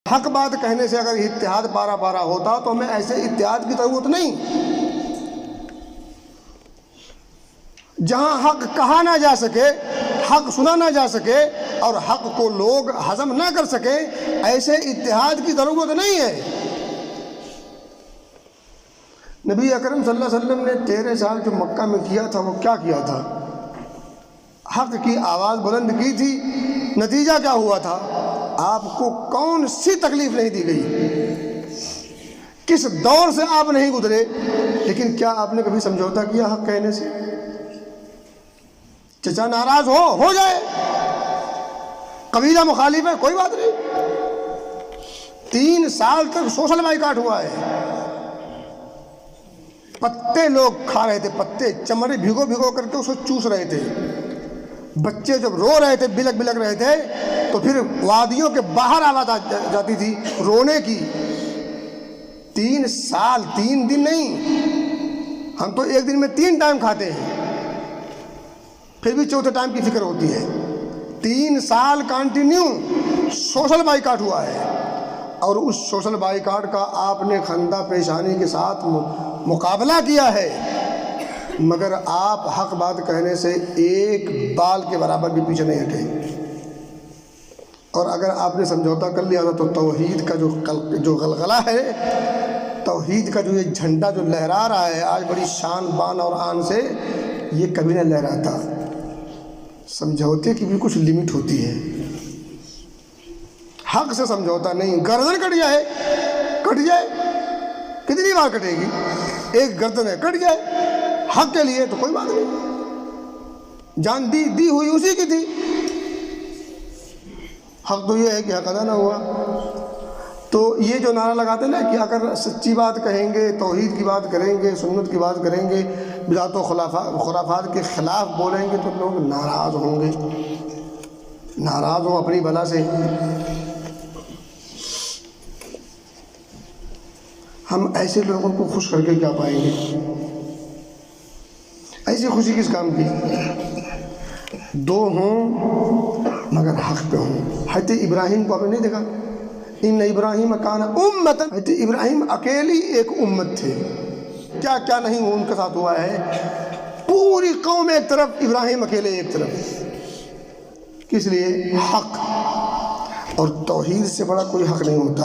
حق بات کہنے سے اگر اتحاد پارا پارا ہوتا تو ہمیں ایسے اتحاد کی ضرورت نہیں۔ جہاں حق کہا نہ جا سکے، حق سنا نہ جا سکے اور حق کو لوگ ہضم نہ کر سکے، ایسے اتحاد کی ضرورت نہیں ہے۔ نبی اکرم صلی اللہ علیہ وسلم نے 13 سال جو مکہ میں کیا تھا وہ کیا کیا تھا؟ حق کی آواز بلند کی تھی۔ نتیجہ کیا ہوا تھا؟ آپ کو کون سی تکلیف نہیں دی گئی، کس دور سے آپ نہیں گزرے، لیکن کیا آپ نے کبھی سمجھوتا کیا حق کہنے سے؟ چچا ناراض ہو جائے، قبیلہ مخالف ہے، کوئی بات نہیں۔ 3 سال تک سوشل بائیکاٹ ہوا ہے، پتے لوگ کھا رہے تھے، پتے چمڑے بھگو بھگو کر کے اس کو چوس رہے تھے۔ بچے جب رو رہے تھے، بلک بلک رہے تھے، تو پھر وادیوں کے باہر آواز جاتی تھی رونے کی۔ 3 سال 3 دن نہیں، ہم تو ایک دن میں 3 ٹائم کھاتے ہیں، پھر بھی چوتھے ٹائم کی فکر ہوتی ہے۔ 3 سال کنٹینیو سوشل بائیکاٹ ہوا ہے، اور اس سوشل بائیکاٹ کا آپ نے خندہ پیشانی کے ساتھ مقابلہ کیا ہے، مگر آپ حق بات کہنے سے ایک بال کے برابر بھی پیچھے نہیں ہٹے۔ اور اگر آپ نے سمجھوتا کر لیا تھا تو توحید کا جو غلغلہ ہے، توحید کا جو یہ جھنڈا جو لہرا رہا ہے آج بڑی شان بان اور آن سے، یہ کبھی نہ لہراتا۔ سمجھوتے کی بھی کچھ لمٹ ہوتی ہے، حق سے سمجھوتا نہیں۔ گردن کٹ جائے، کتنی بار کٹے گی؟ ایک گردن ہے، کٹ جائے حق کے لیے تو کوئی بات نہیں، جان دی ہوئی اسی کی تھی۔ حق تو یہ ہے کہ حق ادا نہ ہوا۔ تو یہ جو نعرہ لگاتے ہیں نا کہ اگر سچی بات کہیں گے، توحید کی بات کریں گے، سنت کی بات کریں گے، بدعت و خرافات کے خلاف بولیں گے تو لوگ ناراض ہوں گے، ناراض ہوں اپنی بلا سے۔ ہم ایسے لوگوں کو خوش کر کے کیا پائیں گے؟ ایسی خوشی کس کام کی؟ 2 ہوں مگر حق پہ ہوں۔ حضرت ابراہیم کو آپ نے نہیں دیکھا؟ ان ابراہیم کان امۃ، حضرت ابراہیم اکیلی ایک امت تھے۔ کیا کیا نہیں ان کے ساتھ ہوا ہے، پوری قوم ایک طرف، ابراہیم اکیلے ایک طرف۔ کس لیے؟ حق، اور توحید سے بڑا کوئی حق نہیں ہوتا۔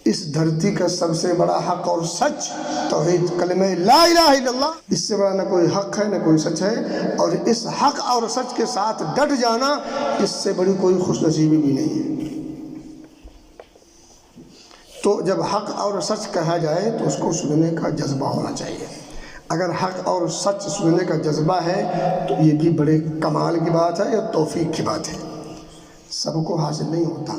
اس دھرتی کا سب سے بڑا حق اور سچ توحید، کلمہ لا الہ الا اللہ، اس سے بڑا نہ کوئی حق ہے نہ کوئی سچ ہے، اور اس حق اور سچ کے ساتھ ڈٹ جانا، اس سے بڑی کوئی خوش نصیبی بھی نہیں ہے۔ تو جب حق اور سچ کہا جائے تو اس کو سننے کا جذبہ ہونا چاہیے۔ اگر حق اور سچ سننے کا جذبہ ہے تو یہ بھی بڑے کمال کی بات ہے یا توفیق کی بات ہے، سب کو حاصل نہیں ہوتا۔